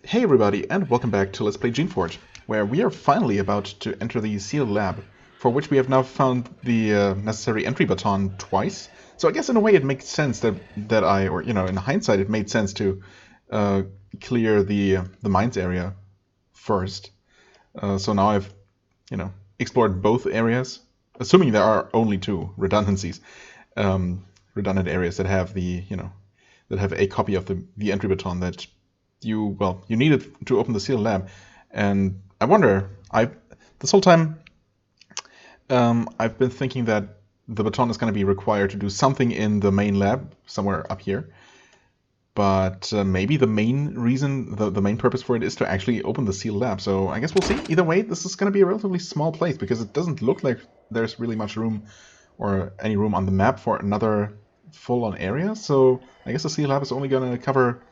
Hey everybody, and welcome back to Let's Play Geneforge, where we are finally about to enter the sealed lab, for which we have now found the necessary entry baton twice. So I guess in a way it makes sense in hindsight, it made sense to uh, clear the mines area first. So now I've, explored both areas, assuming there are only two redundancies, redundant areas that have that have a copy of the entry baton that you need it to open the sealed lab. And I wonder, this whole time I've been thinking that the baton is going to be required to do something in the main lab somewhere up here. But maybe the main reason, the main purpose for it is to actually open the sealed lab. So I guess we'll see. Either way, this is going to be a relatively small place because it doesn't look like there's really much room or any room on the map for another full-on area. So I guess the sealed lab is only going to cover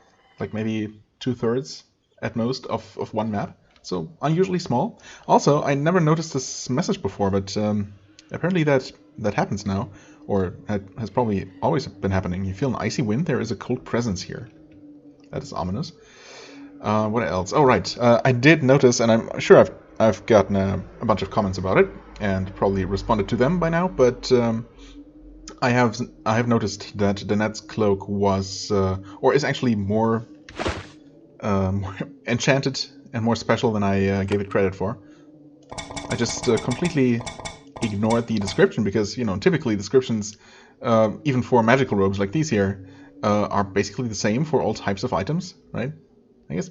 like maybe 2/3 at most of one map. So unusually small. Also, I never noticed this message before, but apparently that happens now. Or has probably always been happening. You feel an icy wind? There is a cold presence here. That is ominous. What else? Oh, right. I did notice, and I'm sure I've gotten a bunch of comments about it, and probably responded to them by now. But I have noticed that Danette's cloak was, or is actually more enchanted and more special than I gave it credit for. I just completely ignored the description because, typically descriptions, even for magical robes like these here, are basically the same for all types of items, right? I guess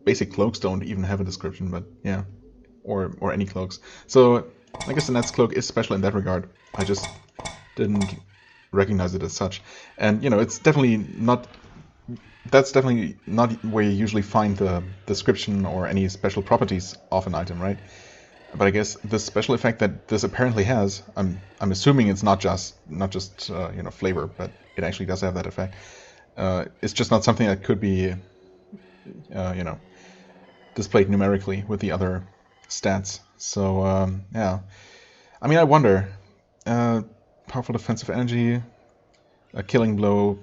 basic cloaks don't even have a description, but yeah, or any cloaks. So I guess the Net's cloak is special in that regard. I just didn't recognize it as such, and it's definitely not. That's definitely not where you usually find the description or any special properties of an item, right? But I guess the special effect that this apparently has, I'm assuming it's not just flavor, but it actually does have that effect. It's just not something that could be displayed numerically with the other stats. So yeah, I mean, I wonder. Powerful defensive energy, a killing blow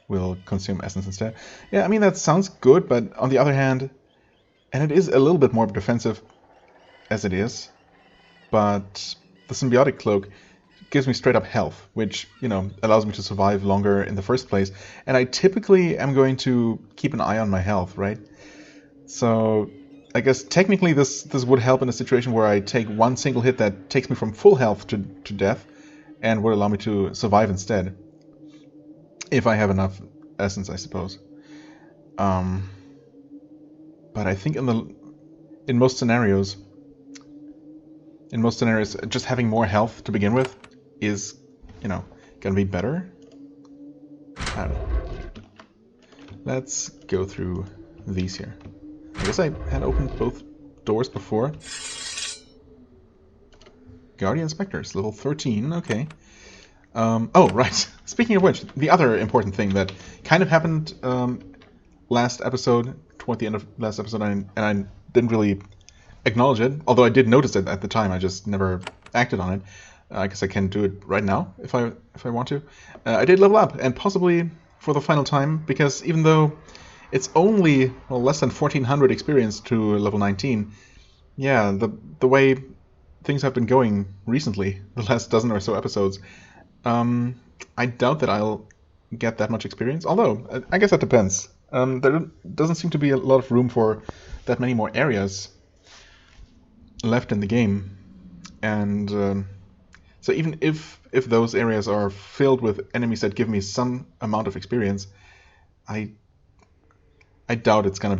will consume essence instead. Yeah, I mean that sounds good, but on the other hand. And it is a little bit more defensive as it is, but the symbiotic cloak gives me straight up health, which, allows me to survive longer in the first place. And I typically am going to keep an eye on my health, right? So I guess technically this would help in a situation where I take one single hit that takes me from full health to death and would allow me to survive instead. If I have enough essence, I suppose. But I think in most scenarios, just having more health to begin with is, gonna be better. I don't know. Let's go through these here. I guess I had opened both doors before. Guardian Spectres, level 13, okay. Oh, right. Speaking of which, the other important thing that kind of happened last episode, toward the end of last episode, and I didn't really acknowledge it, although I did notice it at the time. I just never acted on it. I guess I can do it right now if I want to. I did level up, and possibly for the final time, because even though it's only less than 1,400 experience to level 19, yeah, the way things have been going recently, the last dozen or so episodes, I doubt that I'll get that much experience. Although I guess that depends. There doesn't seem to be a lot of room for that many more areas left in the game, and so even if those areas are filled with enemies that give me some amount of experience, I doubt it's gonna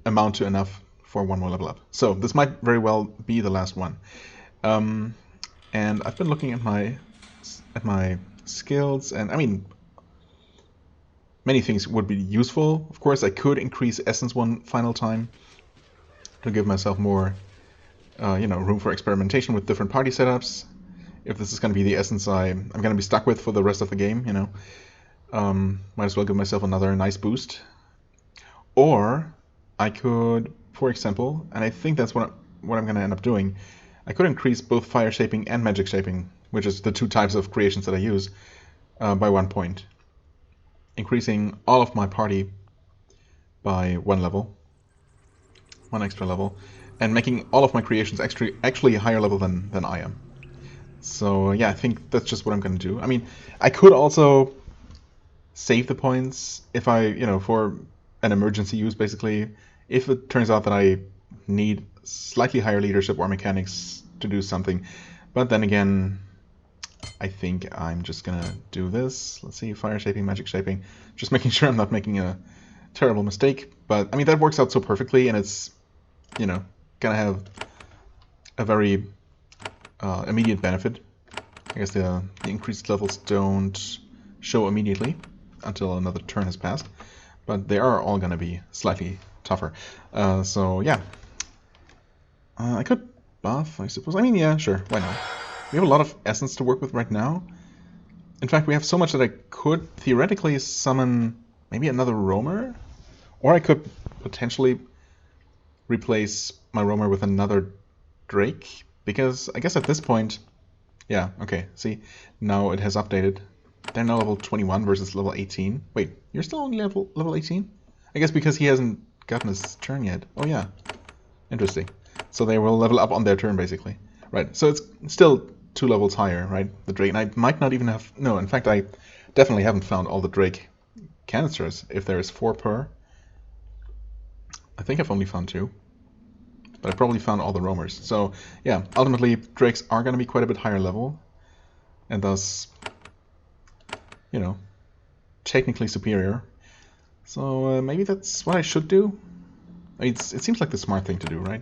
amount to enough for one more level up. So this might very well be the last one. And I've been looking at my skills, and I mean, many things would be useful. Of course, I could increase essence one final time to give myself more, room for experimentation with different party setups. If this is going to be the essence I'm going to be stuck with for the rest of the game, might as well give myself another nice boost. Or I could, for example, and I think that's what I'm going to end up doing, I could increase both fire shaping and magic shaping, which is the two types of creations that I use, by 1 point. Increasing all of my party by 1 level, 1 extra level, and making all of my creations actually a higher level than I am. So yeah, I think that's just what I'm going to do. I mean, I could also save the points if I, for an emergency use, basically. If it turns out that I need slightly higher leadership or mechanics to do something. But then again, I think I'm just going to do this. Let's see, fire shaping, magic shaping. Just making sure I'm not making a terrible mistake. But, I mean, that works out so perfectly, and it's, going to have a very immediate benefit. I guess the increased levels don't show immediately until another turn has passed, but they are all going to be slightly tougher. So yeah, I could buff, I suppose. I mean, yeah, sure, why not? We have a lot of essence to work with right now. In fact, we have so much that I could theoretically summon maybe another roamer, or I could potentially replace my roamer with another drake, because I guess at this point, yeah, okay, see, now it has updated. They're now level 21 versus level 18. Wait, you're still only level 18? I guess because he hasn't gotten his turn yet. Oh yeah, interesting. So they will level up on their turn, basically. Right, so it's still 2 levels higher, right? The Drake, and I might not even have... No, in fact, I definitely haven't found all the Drake canisters, if there is 4 per. I think I've only found 2. But I probably found all the roamers. So, yeah, ultimately, Drakes are going to be quite a bit higher level. And thus, technically superior. So maybe that's what I should do. I mean, it seems like the smart thing to do, right?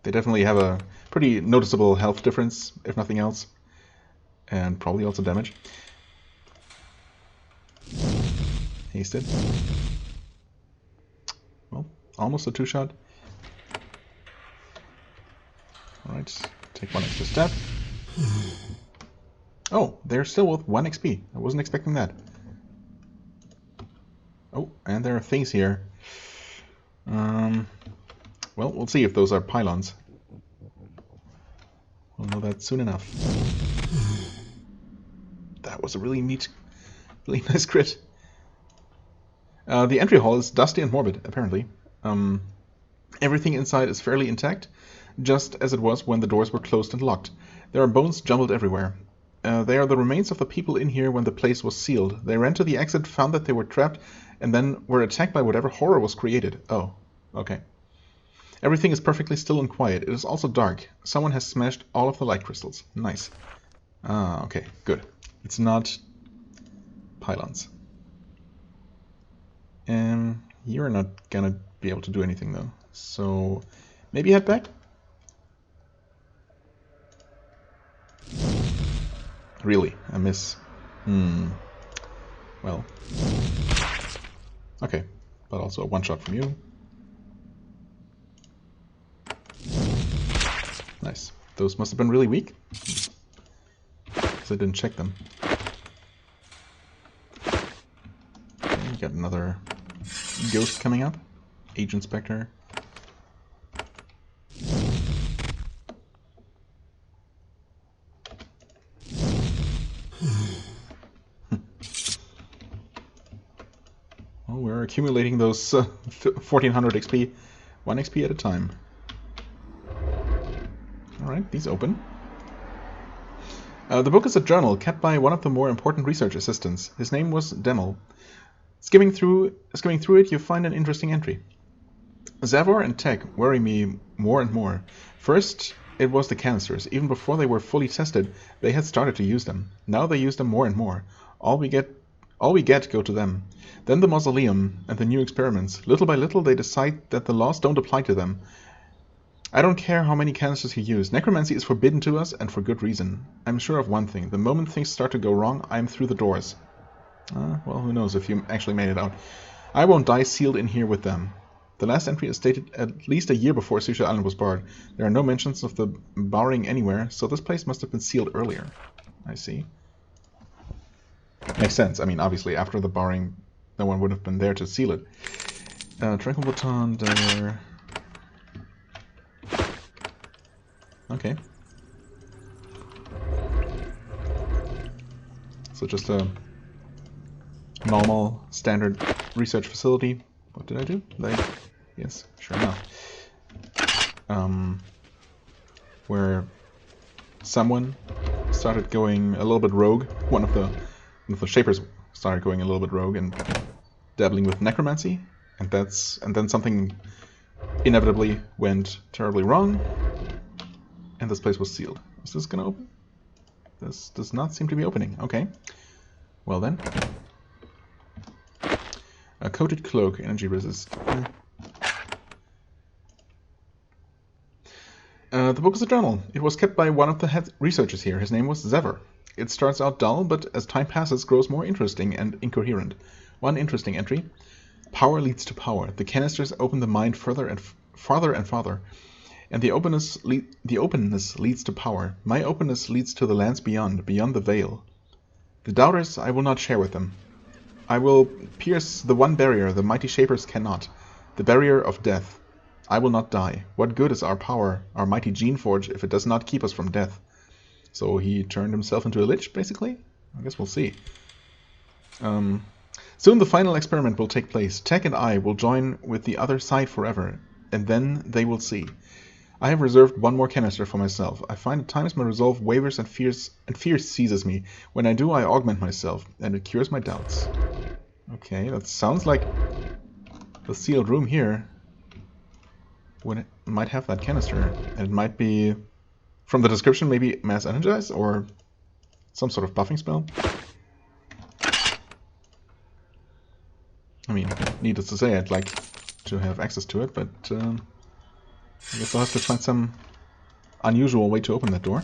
They definitely have a pretty noticeable health difference, if nothing else. And probably also damage. Hasted. Well, almost a 2-shot. Alright, take 1 extra step. Oh, they're still with 1 XP. I wasn't expecting that. Oh, and there are things here. Well, we'll see if those are pylons. We'll know that soon enough. That was a really nice crit. The entry hall is dusty and morbid, apparently. Everything inside is fairly intact, just as it was when the doors were closed and locked. There are bones jumbled everywhere. They are the remains of the people in here when the place was sealed. They ran to the exit, found that they were trapped, and then were attacked by whatever horror was created. Oh, okay. Everything is perfectly still and quiet. It is also dark. Someone has smashed all of the light crystals. Nice. Ah, okay, good. It's not pylons. You're not gonna be able to do anything though. So maybe head back? Really, a miss. Well. Okay, but also a 1-shot from you. Nice. Those must have been really weak. Because I didn't check them. Okay, you got another ghost coming up. Agent Spectre. Well, we're accumulating those 1400 XP, 1 XP at a time. Alright, these open. The book is a journal kept by one of the more important research assistants. His name was Demel. Skimming through it, you find an interesting entry. Zavor and Tech worry me more and more. First, it was the canisters. Even before they were fully tested, they had started to use them. Now they use them more and more. All we get go to them. Then the mausoleum and the new experiments. Little by little, they decide that the laws don't apply to them. I don't care how many canisters you use. Necromancy is forbidden to us, and for good reason. I'm sure of one thing. The moment things start to go wrong, I'm through the doors. Well, who knows if you actually made it out. I won't die sealed in here with them. The last entry is dated at least a year before Susha Island was barred. There are no mentions of the barring anywhere, so this place must have been sealed earlier. I see. Makes sense. I mean, obviously, after the barring, no one would have been there to seal it. Tranquil Baton, there... Okay. So just a normal, standard research facility. What did I do? Yes, sure enough. Where someone started going a little bit rogue. One of the shapers started going a little bit rogue and dabbling with necromancy, and then something inevitably went terribly wrong, and this place was sealed. Is this gonna open? This does not seem to be opening. Okay. Well then. A coated cloak, energy resist. The book is a journal. It was kept by one of the head researchers here. His name was Zever. It starts out dull, but as time passes, grows more interesting and incoherent. One interesting entry. Power leads to power. The canisters open the mind farther and farther, and the openness leads to power. My openness leads to the lands beyond the veil. The doubters I will not share with them. I will pierce the one barrier the mighty shapers cannot, the barrier of death. I will not die. What good is our power, our mighty Geneforge, if it does not keep us from death? So he turned himself into a lich, basically? I guess we'll see. Soon the final experiment will take place. Tech and I will join with the other side forever, and then they will see. I have reserved one more canister for myself. I find at times my resolve wavers and fear seizes me. When I do, I augment myself, and it cures my doubts. Okay, that sounds like the sealed room here might have that canister, and it might be, from the description, maybe mass energize or some sort of buffing spell. I mean, needless to say, I'd like to have access to it, but I guess I'll have to find some unusual way to open that door.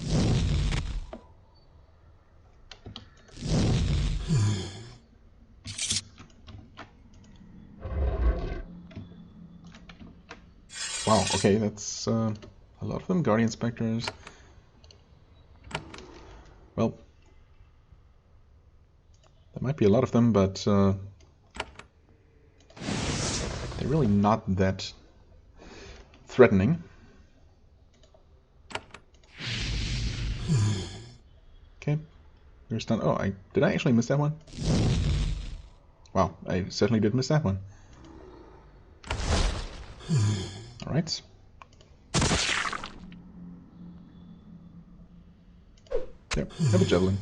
Wow, okay, that's a lot of them. Guardian Spectres. Well, there might be a lot of them, but they're really not that threatening. Okay, you're stunned. Oh, did I actually miss that one? Wow, I certainly did miss that one. Alright. There, have a javelin.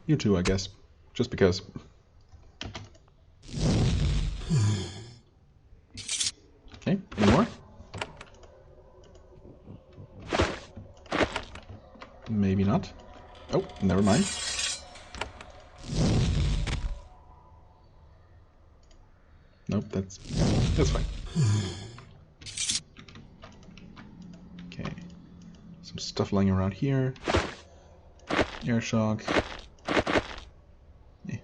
You too, I guess. Just because. Okay, any more? Maybe not. Oh, never mind. Nope, that's fine. Okay, some stuff lying around here. Air shock. Yeah.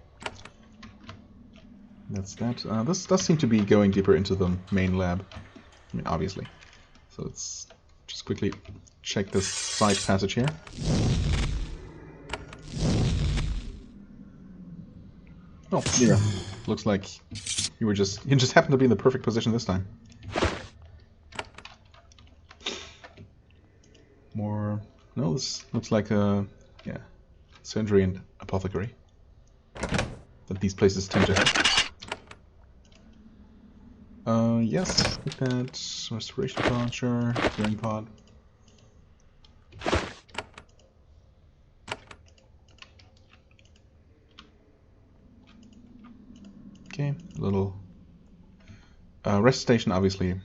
That's that. This does seem to be going deeper into the main lab. I mean, obviously. So let's just quickly check this side passage here. Oh, Mira. Looks like you just happened to be in the perfect position this time. More. No, this looks like a surgery and apothecary that these places tend to have. Yes, look at that. Restoration pod, sure. Clearing pod. Okay, a little rest station, obviously.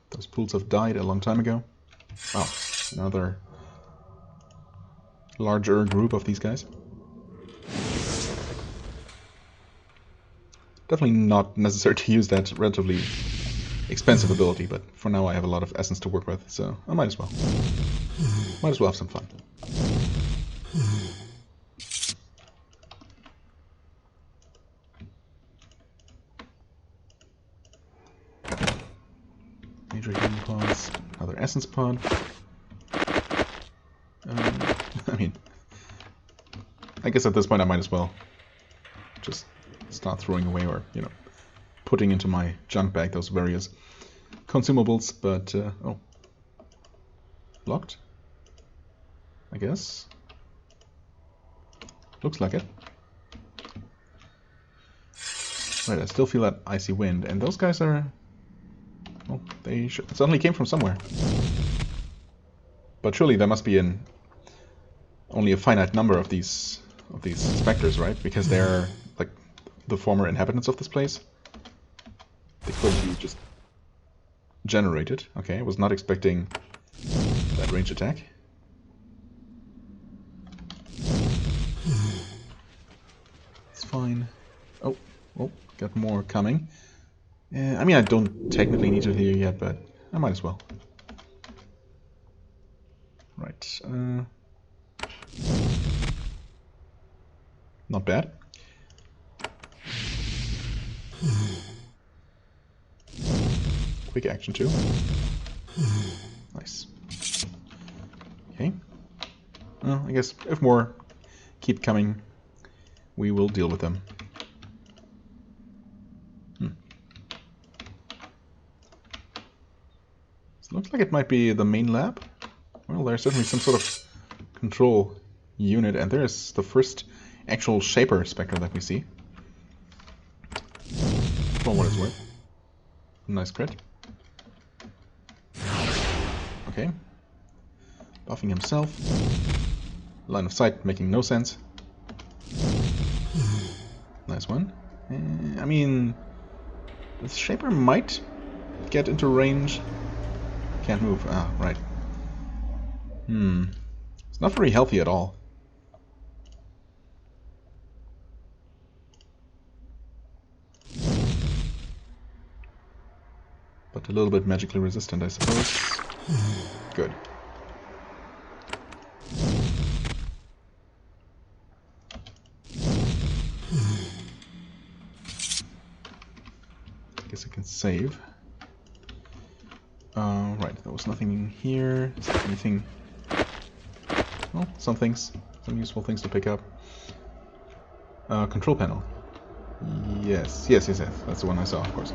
Those pools have died a long time ago. Wow, another larger group of these guys. Definitely not necessary to use that relatively expensive ability, but for now I have a lot of essence to work with, so I might as well. Might as well have some fun. Major healing pods, another essence pod. I mean, I guess at this point I might as well just start throwing away or, putting into my junk bag those various consumables, but, oh. Locked? I guess. Looks like it. Right, I still feel that icy wind, and those guys are... Well, they suddenly came from somewhere. But surely there must be only a finite number of these specters, right? Because they're like the former inhabitants of this place. They couldn't be just generated. Okay, I was not expecting that range attack. It's fine. Oh, got more coming. I mean, I don't technically need to heal yet, but I might as well. Right. Not bad. Quick action too. Nice. Okay. Well, I guess if more keep coming, we will deal with them. So looks like it might be the main lab. Well, there's certainly some sort of control unit, and there's the first actual Shaper Spectre that we see. For what it's worth. Nice crit. Okay. Buffing himself. Line of sight making no sense. Nice one. I mean, the Shaper might get into range. Can't move. Ah, right. It's not very healthy at all. But a little bit magically resistant, I suppose. Good. Guess I can save. Right, there was nothing in here. Is there anything? Well, some useful things to pick up. Control panel. Yes. That's the one I saw, of course.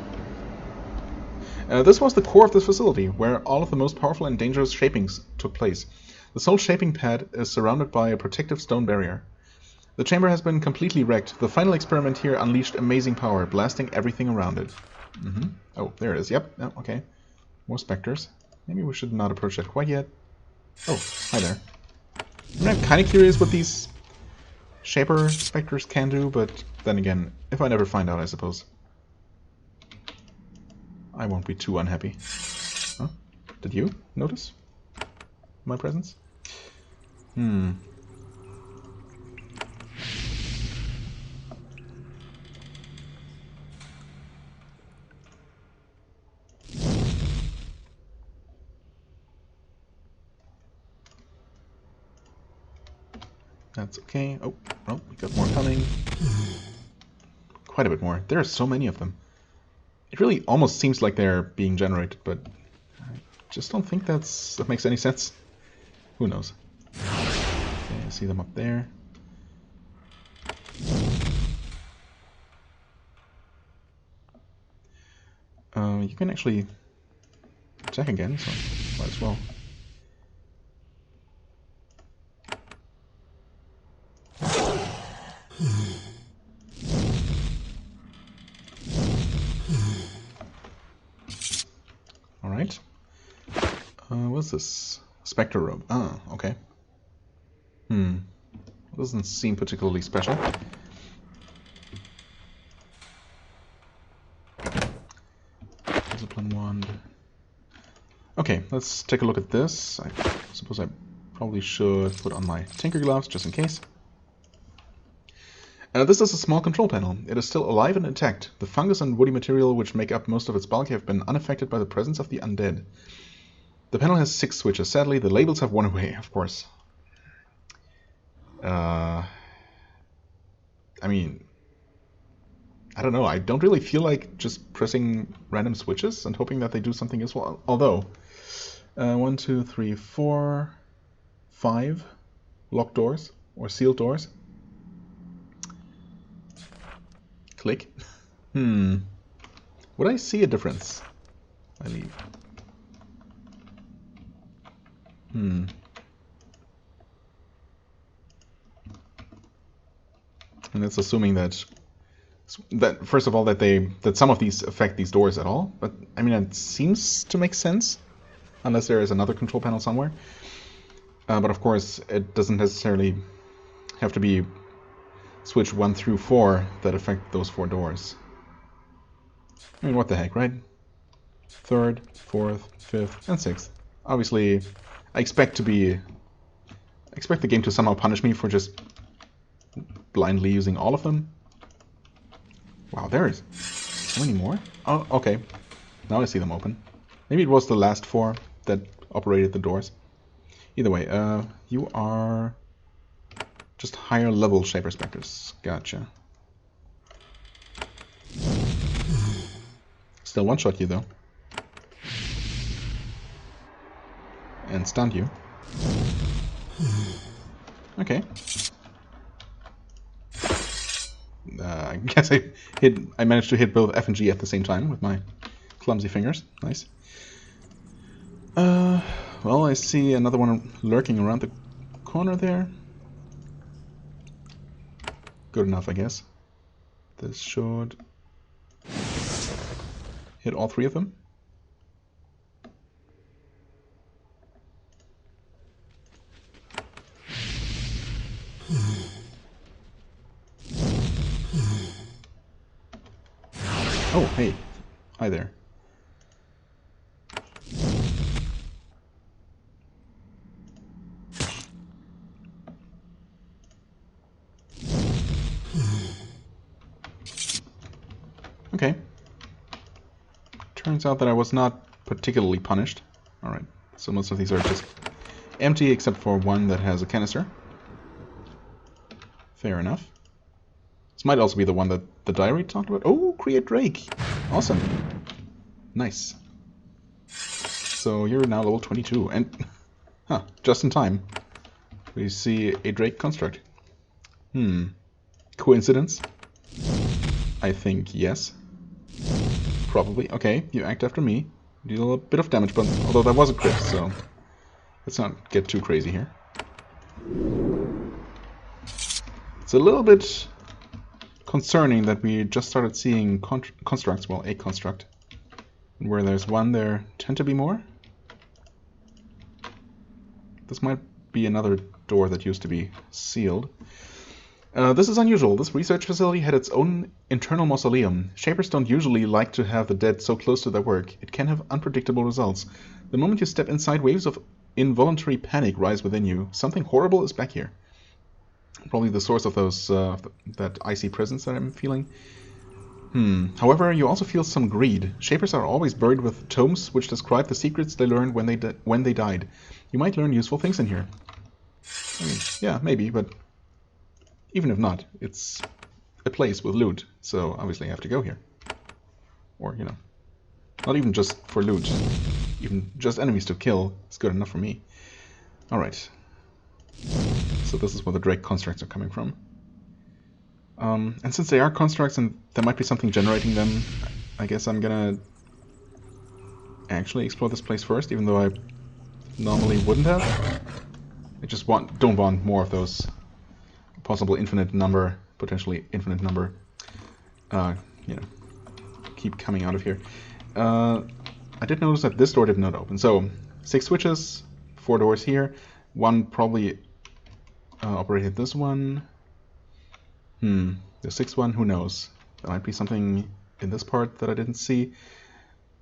This was the core of this facility, where all of the most powerful and dangerous shapings took place. The sole shaping pad is surrounded by a protective stone barrier. The chamber has been completely wrecked. The final experiment here unleashed amazing power, blasting everything around it. Oh, there it is. Yep. Oh, okay. More specters. Maybe we should not approach that quite yet. Oh, hi there. I'm kind of curious what these Shaper specters can do, but then again, if I never find out, I suppose I won't be too unhappy. Huh? Did you notice my presence? That's okay. Oh, we got more coming. Quite a bit more. There are so many of them. It really almost seems like they're being generated, but I just don't think that makes any sense. Who knows? Okay, I see them up there. You can actually attack again, so might as well. Alright. What's this? Spectre robe. Ah, okay. Doesn't seem particularly special. Discipline wand. Okay, let's take a look at this. I suppose I probably should put on my tinker gloves just in case. This is a small control panel. It is still alive and intact. The fungus and woody material which make up most of its bulk have been unaffected by the presence of the undead. The panel has 6 switches. Sadly, the labels have worn away, of course. I mean, I don't know. I don't really feel like just pressing random switches and hoping that they do something useful. Although, 1, 2, 3, 4, 5 locked doors or sealed doors. Click. Would I see a difference? I leave. And that's assuming that first of all that some of these affect these doors at all. But I mean, it seems to make sense, unless there is another control panel somewhere. But of course, it doesn't necessarily have to be switch 1 through 4 that affect those 4 doors. I mean, what the heck, right? 3rd, 4th, 5th, and 6th. Obviously, I expect the game to somehow punish me for just blindly using all of them. Wow, there's so many more? Oh, okay. Now I see them open. Maybe it was the last 4 that operated the doors. Either way, you are just higher level Shaper Spectres. Gotcha. Still one-shot you, though. And stunned you. Okay. I guess I managed to hit both F and G at the same time with my clumsy fingers. Nice. Well, I see another one lurking around the corner there. Good enough, I guess. This should hit all 3 of them. Oh, hey. Hi there. Okay. Turns out that I was not particularly punished. Alright, so most of these are just empty except for one that has a canister. Fair enough. This might also be the one that the diary talked about. Oh, create Drake! Awesome. Nice. So you're now level 22, and just in time. We see a Drake construct. Coincidence? I think yes. Probably. Okay, you act after me. Deal a bit of damage, but although that was a crit, so let's not get too crazy here. It's a little bit concerning that we just started seeing constructs, well, a construct. And where there's one, there tend to be more. This might be another door that used to be sealed. This is unusual. This research facility had its own internal mausoleum. Shapers don't usually like to have the dead so close to their work. It can have unpredictable results. The moment you step inside, waves of involuntary panic rise within you. Something horrible is back here. Probably the source of those that icy presence that I'm feeling. However, you also feel some greed. Shapers are always buried with tomes which describe the secrets they learned when they died. You might learn useful things in here. I mean, yeah, maybe, but even if not, it's a place with loot, so obviously I have to go here. Or, you know, not even just for loot. Even just enemies to kill is good enough for me. Alright. So this is where the Drake constructs are coming from. And since they are constructs and there might be something generating them, I guess I'm gonna actually explore this place first, even though I normally wouldn't have. I just don't want more of those possible infinite number, potentially infinite number, you know, keep coming out of here. I did notice that this door did not open. So 6 switches, 4 doors here. One probably operated this one. The 6th one, who knows? There might be something in this part that I didn't see.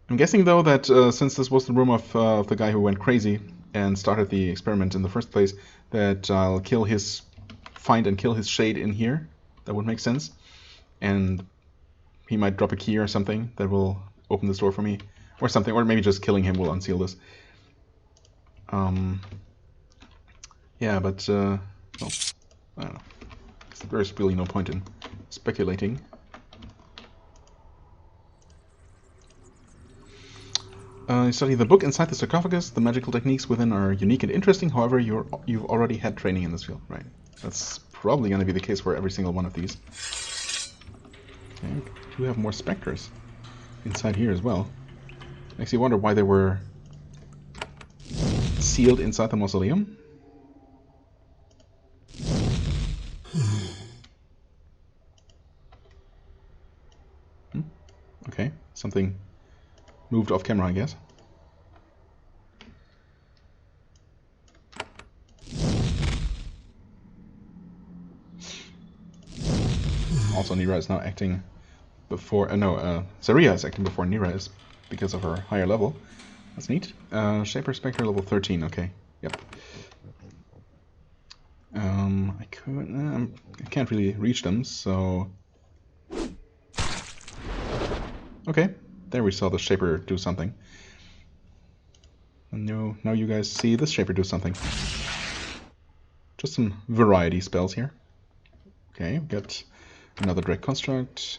I'm guessing though that since this was the room of the guy who went crazy and started the experiment in the first place, that I'll find and kill his shade in here. That would make sense. And he might drop a key or something that will open this door for me. Or something, or maybe just killing him will unseal this. Yeah, but, well, I don't know. There's really no point in speculating. You study the book inside the sarcophagus. The magical techniques within are unique and interesting. However, you've already had training in this field, right? That's probably going to be the case for every single one of these. Okay, we do have more specters inside here as well. Makes you wonder why they were sealed inside the mausoleum. something moved off camera, I guess. Also, Nira is now acting before... Saria is acting before Nira is because of her higher level. That's neat. Shaper Spectre level 13, okay. Yep. I can't really reach them, so... Okay, there we saw the Shaper do something. And now you guys see this Shaper do something. Just some variety spells here. Okay, we've got another Drake Construct.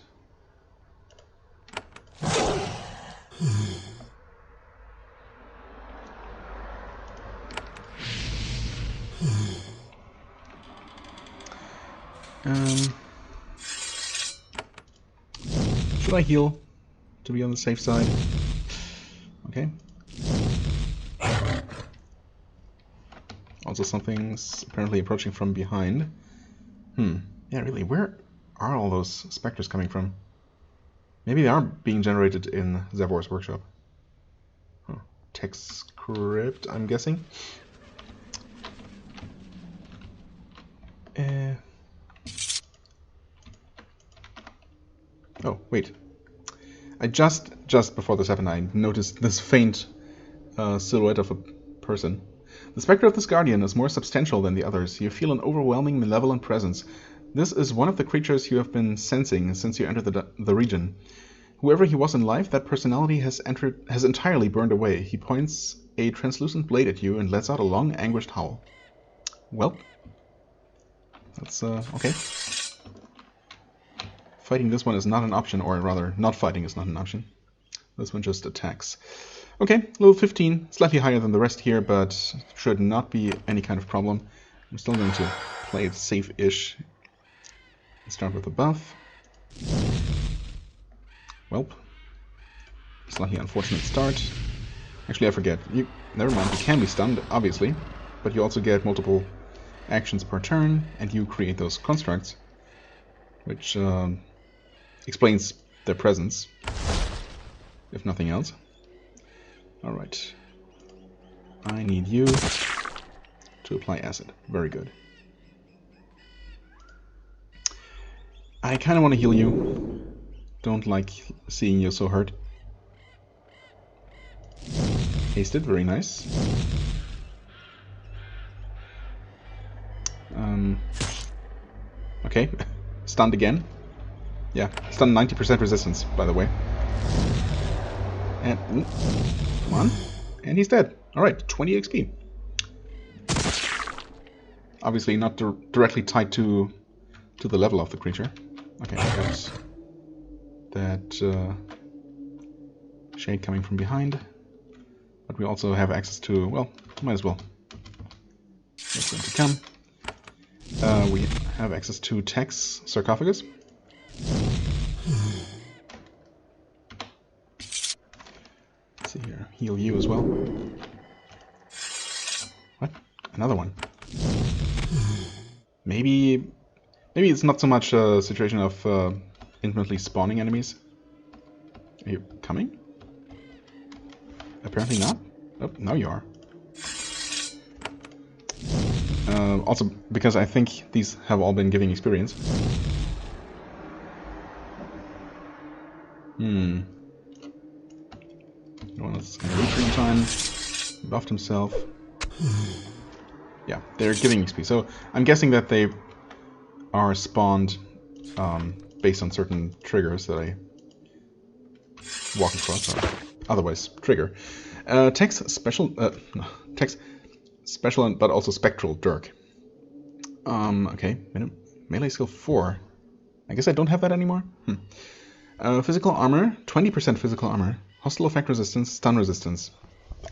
Should I heal to be on the safe side? Okay. Also something's apparently approaching from behind. Yeah, really, where are all those specters coming from? Maybe they are being generated in Zevor's workshop. Text script, I'm guessing. Oh, wait. I just before this happened, I noticed this faint silhouette of a person. The specter of this guardian is more substantial than the others. You feel an overwhelming malevolent presence. This is one of the creatures you have been sensing since you entered the region. Whoever he was in life, that personality has entirely burned away. He points a translucent blade at you and lets out a long, anguished howl. Well, that's okay. Fighting this one is not an option, or rather, not fighting is not an option. This one just attacks. Okay, level 15, slightly higher than the rest here, but should not be any kind of problem. I'm still going to play it safe-ish. Start with a buff. Welp. Slightly unfortunate start. Actually, I forget. Never mind, you can be stunned, obviously, but you also get multiple actions per turn, and you create those constructs, which explains their presence, if nothing else. Alright. I need you to apply acid. Very good. I kind of want to heal you. Don't like seeing you so hurt. Hasted, very nice. Okay, stunned again. Yeah, stunned 90% resistance, by the way. And, come on. And he's dead. Alright, 20 XP. Obviously not directly tied to the level of the creature. Okay, there's that shade coming from behind. But we also have access to, well, might as well. That's going to come. We have access to Tech's sarcophagus. Let's see here. Heal you as well. What? Another one. Maybe it's not so much a situation of infinitely spawning enemies. Are you coming? Apparently not. Oh, now you are. Also, because I think these have all been giving experience. No one else is going to reach in time. He buffed himself. Yeah, they're giving XP. So I'm guessing that they are spawned based on certain triggers that I walk across, or otherwise trigger. Text special, text special, but also spectral dirk. Okay, melee skill 4. I guess I don't have that anymore. Physical armor, 20% physical armor, hostile effect resistance, stun resistance.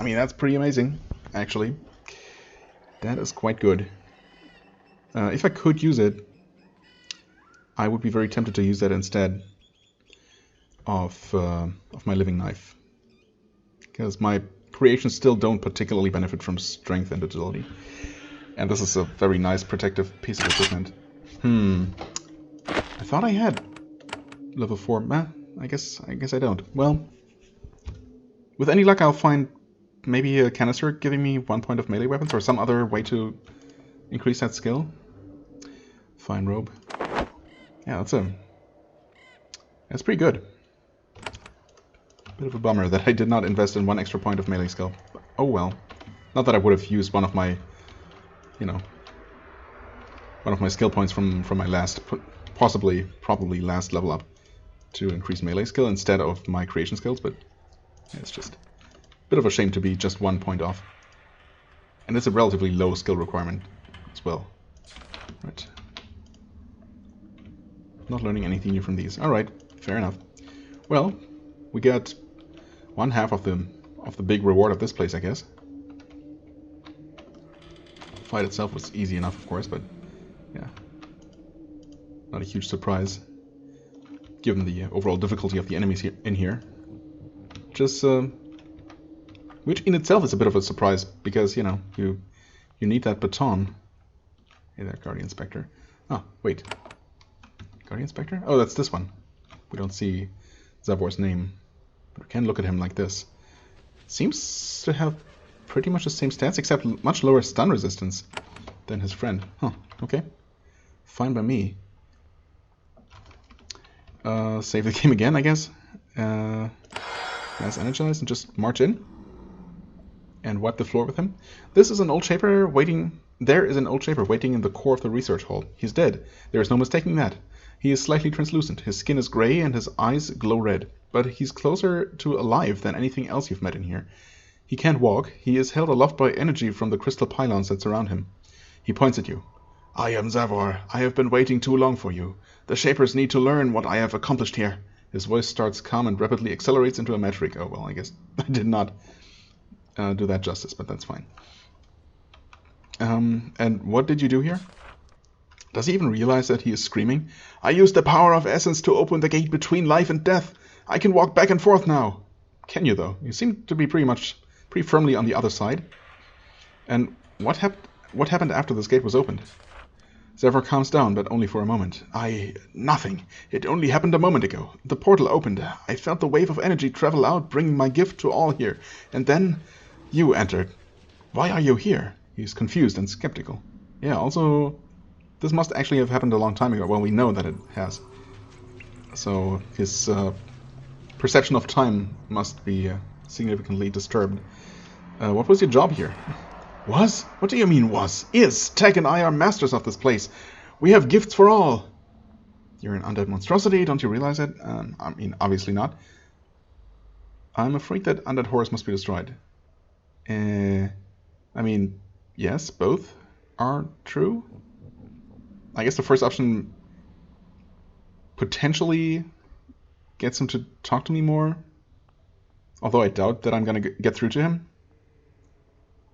I mean, that's pretty amazing, actually. That is quite good. If I could use it, I would be very tempted to use that instead of my living knife, because my creations still don't particularly benefit from strength and agility, and this is a very nice protective piece of equipment. I thought I had level 4. I guess I don't. Well, with any luck, I'll find maybe a canister giving me 1 point of melee weapons or some other way to increase that skill. Fine robe. Yeah, that's pretty good. Bit of a bummer that I did not invest in 1 extra point of melee skill. But, oh well. Not that I would have used one of my, one of my skill points from my last, probably last level up to increase melee skill instead of my creation skills, but yeah, it's just a bit of a shame to be just 1 point off. And it's a relatively low skill requirement as well. Right. Not learning anything new from these. Alright, fair enough. Well, we got 1/2 of the big reward of this place, I guess. The fight itself was easy enough, of course, but yeah. Not a huge surprise, given the overall difficulty of the enemies in here. Just, which in itself is a bit of a surprise, because, you need that baton. Hey there, Guardian Spectre. Oh, wait. Guardian Spectre? Oh, that's this one. We don't see Zavor's name, but we can look at him like this. Seems to have pretty much the same stats, except much lower stun resistance than his friend. Huh, okay. Fine by me. Save the game again, I guess. Gas energized and just march in. And wipe the floor with him. This is an old shaper waiting. There is an old shaper waiting in the core of the research hall. He's dead. There is no mistaking that. He is slightly translucent. His skin is gray and his eyes glow red. But he's closer to alive than anything else you've met in here. He can't walk. He is held aloft by energy from the crystal pylons that surround him. He points at you. I am Zavor. I have been waiting too long for you. The Shapers need to learn what I have accomplished here. His voice starts calm and rapidly accelerates into a metric. Oh, well, I guess I did not do that justice, but that's fine. And what did you do here? Does he even realize that he is screaming? I used the power of essence to open the gate between life and death. I can walk back and forth now. Can you, though? You seem to be pretty firmly on the other side. And what happened after this gate was opened? Zavor calms down, but only for a moment. Nothing. It only happened a moment ago. The portal opened. I felt the wave of energy travel out, bringing my gift to all here. And then you entered. Why are you here? He's confused and skeptical. Yeah, also, this must actually have happened a long time ago. Well, we know that it has. So his perception of time must be significantly disturbed. What was your job here? Was? What do you mean was? Is. Tech and I are masters of this place. We have gifts for all. You're an undead monstrosity, don't you realize it? I mean, obviously not. I'm afraid that undead horrors must be destroyed. I mean, yes, both are true. I guess the first option potentially gets him to talk to me more. Although I doubt that I'm going to get through to him.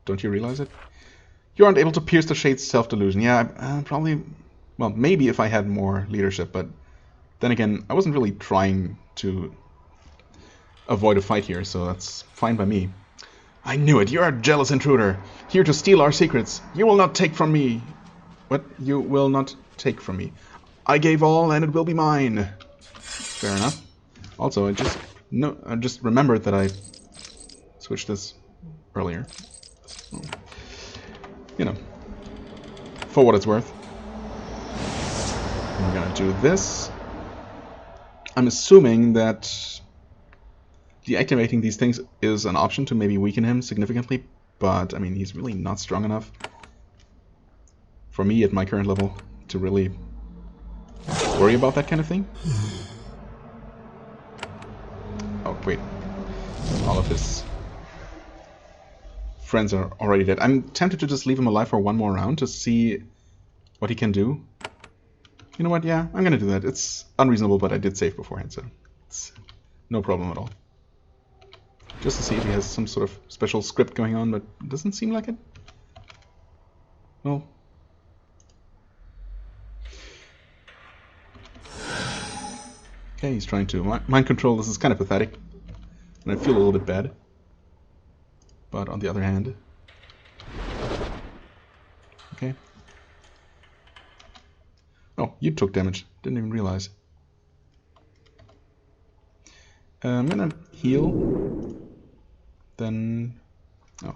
Don't you realize it? You aren't able to pierce the Shade's self-delusion. Yeah, probably... Well, maybe if I had more leadership, but... Then again, I wasn't really trying to avoid a fight here, so that's fine by me. I knew it! You're a jealous intruder! Here to steal our secrets! You will not take from me! What? You will not take from me. I gave all, and it will be mine! Fair enough. Also, I just remembered that I switched this earlier. For what it's worth. I'm gonna do this. I'm assuming that deactivating these things is an option to maybe weaken him significantly, but I mean, he's really not strong enough for me at my current level to really worry about that kind of thing. Oh, wait. All of his friends are already dead. I'm tempted to just leave him alive for one more round to see what he can do. You know what? Yeah, I'm gonna do that. It's unreasonable, but I did save beforehand, so it's no problem at all. Just to see if he has some sort of special script going on, but it doesn't seem like it. Well. Okay, he's trying to mind control. This is kind of pathetic, and I feel a little bit bad. But on the other hand... Okay. Oh, you took damage. Didn't even realize. I'm gonna heal. Then... Oh.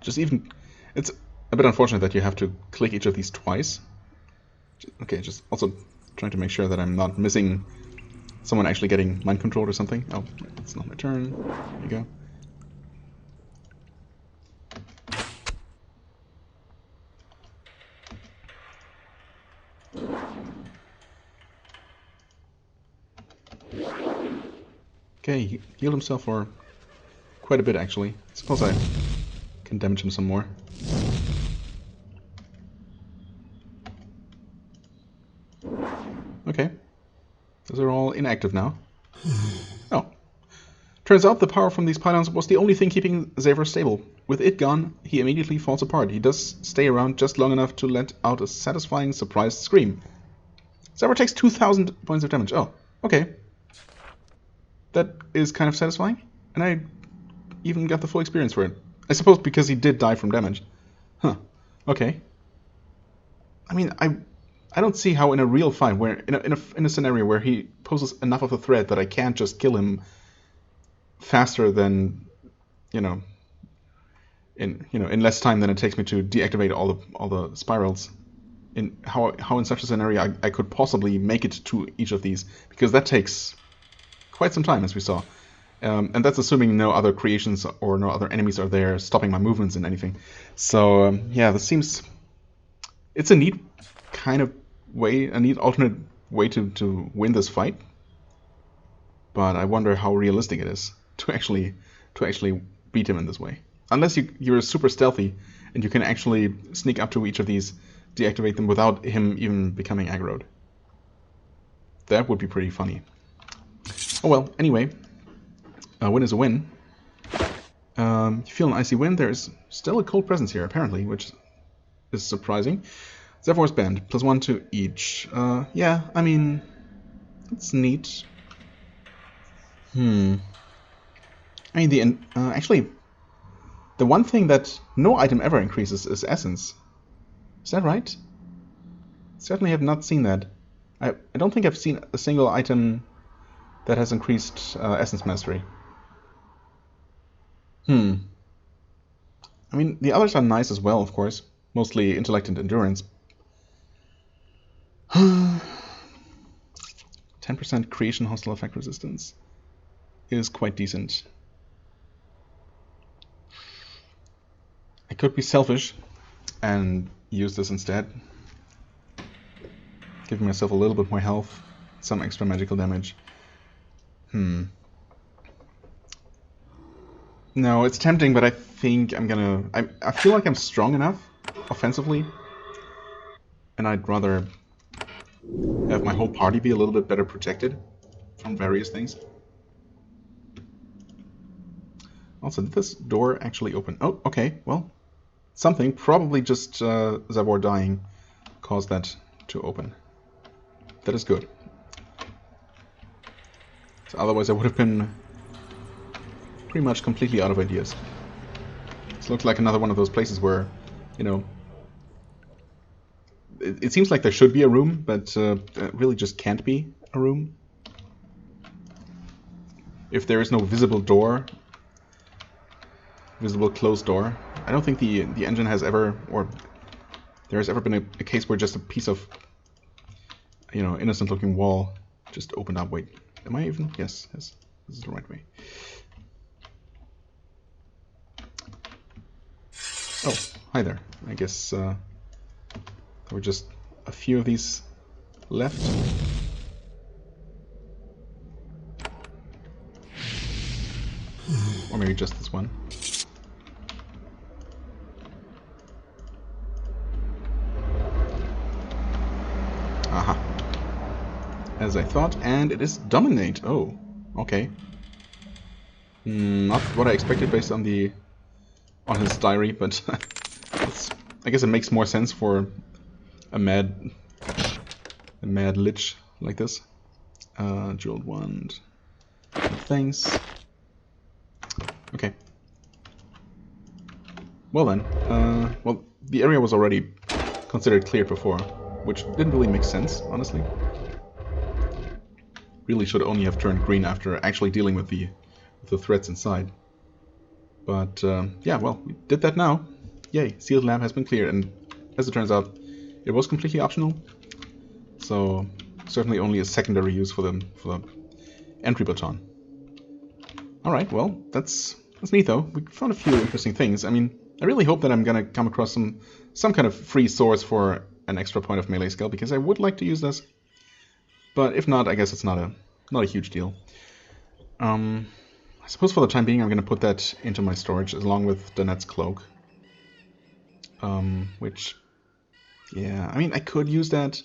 Just even... It's a bit unfortunate that you have to click each of these twice. Okay, just also trying to make sure that I'm not missing someone actually getting mind controlled or something. Oh, it's not my turn. There you go. Okay, he healed himself for quite a bit actually. I suppose I can damage him some more. Okay. Those are all inactive now. Oh. Turns out the power from these pylons was the only thing keeping Xaver stable. With it gone, he immediately falls apart. He does stay around just long enough to let out a satisfying surprised scream. Xaver takes 2,000 points of damage. Oh, okay. That is kind of satisfying. And I even got the full experience for it. I suppose because he did die from damage. Huh. Okay. I mean, I don't see how in a real fight, where in a scenario where he poses enough of a threat that I can't just kill him faster than, in less time than it takes me to deactivate all the spirals. In how in such a scenario I could possibly make it to each of these, because that takes quite some time, as we saw. And that's assuming no other creations or no other enemies are there stopping my movements in anything. So, yeah, this seems... It's a neat kind of way, a neat alternate way to win this fight. But I wonder how realistic it is to actually beat him in this way. Unless you're super stealthy and you can actually sneak up to each of these, deactivate them without him even becoming aggroed. That would be pretty funny. Oh well, anyway, a win is a win. You feel an icy wind. There's still a cold presence here, apparently, which is surprising. Xavor's band, +1 to each. Yeah, I mean, it's neat. I mean, actually, the one thing that no item ever increases is essence. Is that right? Certainly have not seen that. I don't think I've seen a single item that has increased essence mastery. I mean, the others are nice as well, of course. Mostly intellect and endurance. 10% creation hostile effect resistance is quite decent. I could be selfish and use this instead. Giving myself a little bit more health, some extra magical damage. No, it's tempting, but I think I'm gonna... I feel like I'm strong enough offensively, and I'd rather have my whole party be a little bit better protected from various things. Also, did this door actually open? Oh, okay, well, something, probably just Xavor dying, caused that to open. That is good. So otherwise I would have been pretty much completely out of ideas. This looks like another one of those places where, it seems like there should be a room, but there really just can't be a room. If there is no visible door, visible closed door. I don't think the engine has ever, or there has ever been a case where just a piece of, innocent looking wall just opened up. Wait, am I even? Yes, this is the right way. Oh, hi there. I guess there were just a few of these left. Or maybe just this one. Aha. As I thought, and it is dominate. Oh, okay. Not what I expected based on his diary, but I guess it makes more sense for a mad lich like this. Jeweled wand. Thanks. Okay. Well then, well, the area was already considered cleared before, which didn't really make sense, honestly. really should only have turned green after actually dealing with the threats inside. But yeah, well, we did that now. Yay, sealed lab has been cleared, and as it turns out, it was completely optional. So certainly only a secondary use for the entry baton. All right, well, that's neat though. We found a few interesting things. I mean, I really hope that I'm gonna come across some kind of free source for an extra point of melee skill, because I would like to use this. But if not, I guess it's not a huge deal. I suppose for the time being, I'm gonna put that into my storage along with Danette's cloak. Which, yeah, I mean, I could use that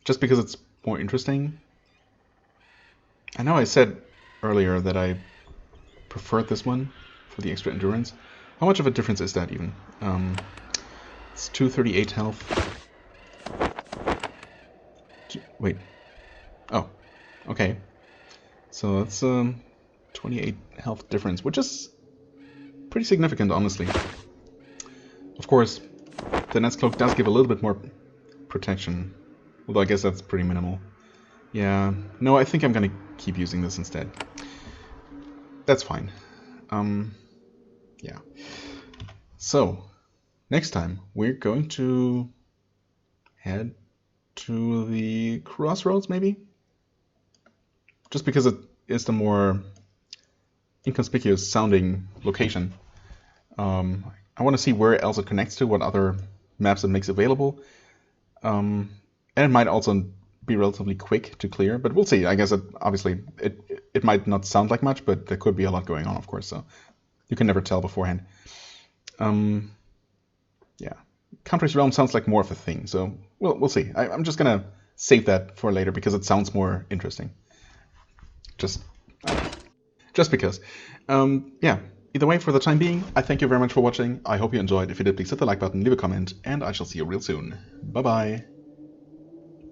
just because it's more interesting. I know I said earlier that I preferred this one for the extra endurance. How much of a difference is that even? It's 238 health. Wait. Oh, okay. So that's 28 health difference, which is pretty significant, honestly. Of course, the Danette's cloak does give a little bit more protection, although I guess that's pretty minimal. Yeah, no, I think I'm gonna keep using this instead. That's fine. Yeah. So, next time we're going to head to the crossroads, maybe? Just because it is the more inconspicuous sounding location. I want to see where else it connects to, what other maps it makes available. And it might also be relatively quick to clear, but we'll see. I guess obviously it might not sound like much, but there could be a lot going on, of course, so you can never tell beforehand. Yeah, Country's Realm sounds like more of a thing, so we'll see. I'm just gonna save that for later because it sounds more interesting. Just because. Yeah, either way, for the time being, I thank you very much for watching. I hope you enjoyed. If you did, please hit the like button, leave a comment, and I shall see you real soon. Bye-bye.